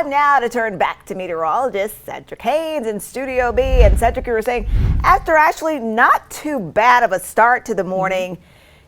time now to turn back to meteorologist Cedric Haynes in Studio B. And Cedric, you were saying, after actually not too bad of a start to the morning,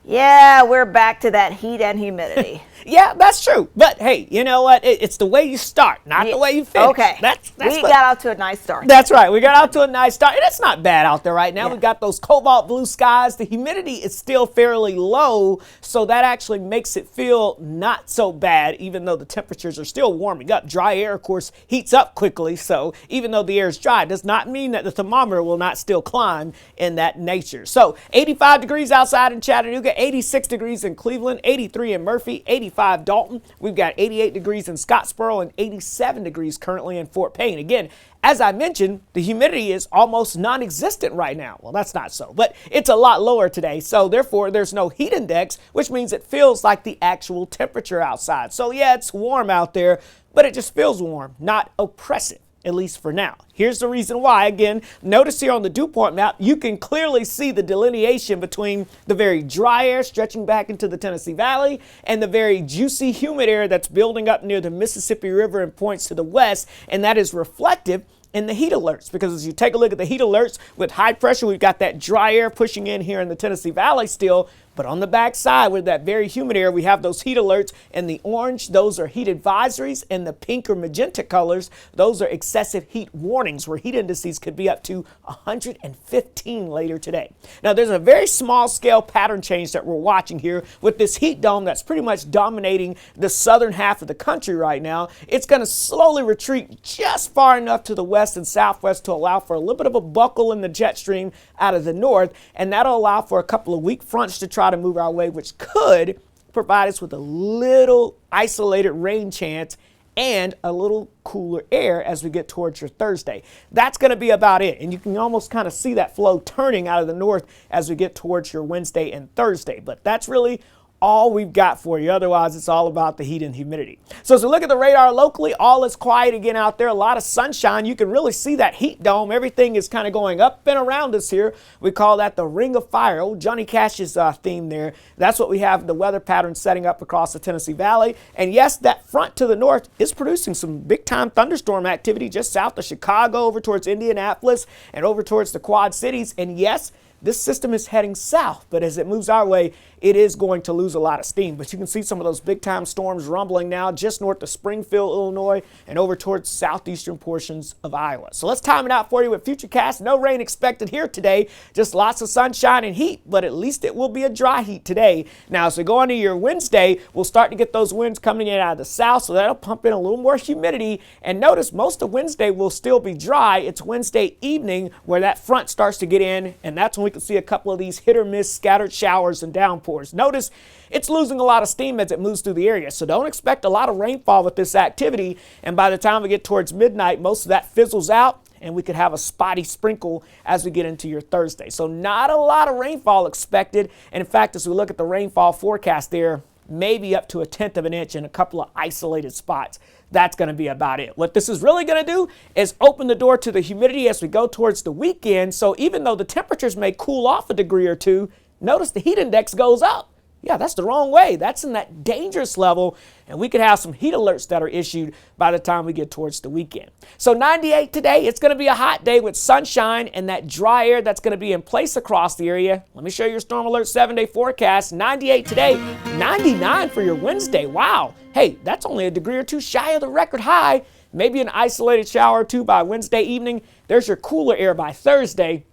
yeah, we're back to that heat and humidity. Yeah, that's true. But hey, you know what? It's the way you start, not the way you finish. Okay. We got out to a nice start. That's right. We got out to a nice start. And it's not bad out there right now. Yeah. We've got those cobalt blue skies. The humidity is still fairly low, so that actually makes it feel not so bad, even though the temperatures are still warming up. Dry air, of course, heats up quickly. So even though the air is dry, it does not mean that the thermometer will not still climb in that nature. So 85 degrees outside in Chattanooga, 86 degrees in Cleveland, 83 in Murphy, 85 Dalton. We've got 88 degrees in Scottsboro and 87 degrees currently in Fort Payne. Again, as I mentioned, the humidity is almost non-existent right now. Well, that's not so, but it's a lot lower today. So therefore, there's no heat index, which means it feels like the actual temperature outside. So yeah, it's warm out there, but it just feels warm, not oppressive, at least for now. Here's the reason why. Again, notice here on the dew point map, you can clearly see the delineation between the very dry air stretching back into the Tennessee Valley and the very juicy, humid air that's building up near the Mississippi River and points to the west, and that is reflective in the heat alerts, because as you take a look at the heat alerts with high pressure, we've got that dry air pushing in here in the Tennessee Valley still. But on the back side with that very humid air, we have those heat alerts, and the orange, those are heat advisories, and the pink or magenta colors, those are excessive heat warnings, where heat indices could be up to 115 later today. Now, there's a very small scale pattern change that we're watching here with this heat dome that's pretty much dominating the southern half of the country right now. It's going to slowly retreat just far enough to the west and southwest to allow for a little bit of a buckle in the jet stream out of the north, and that'll allow for a couple of weak fronts to try to move our way, which could provide us with a little isolated rain chance and a little cooler air as we get towards your Thursday. That's going to be about it. And you can almost kind of see that flow turning out of the north as we get towards your Wednesday and Thursday. But that's really all we've got for you. Otherwise, it's all about the heat and humidity. So as we look at the radar locally, all is quiet again out there. A lot of sunshine. You can really see that heat dome. Everything is kind of going up and around us here. We call that the ring of fire. Old Johnny Cash's theme there. That's what we have the weather pattern setting up across the Tennessee Valley. And yes, that front to the north is producing some big time thunderstorm activity just south of Chicago, over towards Indianapolis and over towards the Quad Cities. And yes, this system is heading south, but as it moves our way, it is going to lose a lot of steam. But you can see some of those big time storms rumbling now just north of Springfield, Illinois, and over towards southeastern portions of Iowa. So let's time it out for you with Futurecast. No rain expected here today, just lots of sunshine and heat, but at least it will be a dry heat today. Now, as we go into your Wednesday, we'll start to get those winds coming in out of the south, so that'll pump in a little more humidity. And notice most of Wednesday will still be dry. It's Wednesday evening where that front starts to get in, and that's when we can see a couple of these hit or miss scattered showers and downpours. Notice it's losing a lot of steam as it moves through the area, so don't expect a lot of rainfall with this activity. And by the time we get towards midnight, most of that fizzles out, and we could have a spotty sprinkle as we get into your Thursday. So not a lot of rainfall expected. And in fact, as we look at the rainfall forecast there, maybe up to 1/10 of an inch in a couple of isolated spots. That's going to be about it. What this is really going to do is open the door to the humidity as we go towards the weekend. So even though the temperatures may cool off a degree or two, notice the heat index goes up. Yeah, that's the wrong way. That's in that dangerous level, and we could have some heat alerts that are issued by the time we get towards the weekend. So 98 today. It's going to be a hot day with sunshine and that dry air that's going to be in place across the area. Let me show you your Storm Alert 7-day forecast. 98 today, 99 for your Wednesday. Wow. Hey, that's only a degree or two shy of the record high. Maybe an isolated shower or two by Wednesday evening. There's your cooler air by Thursday.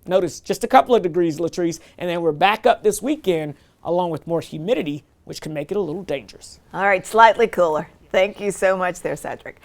Notice just a couple of degrees, Latrice, and then we're back up this weekend along with more humidity, which can make it a little dangerous. All right, slightly cooler. Thank you so much there, Cedric.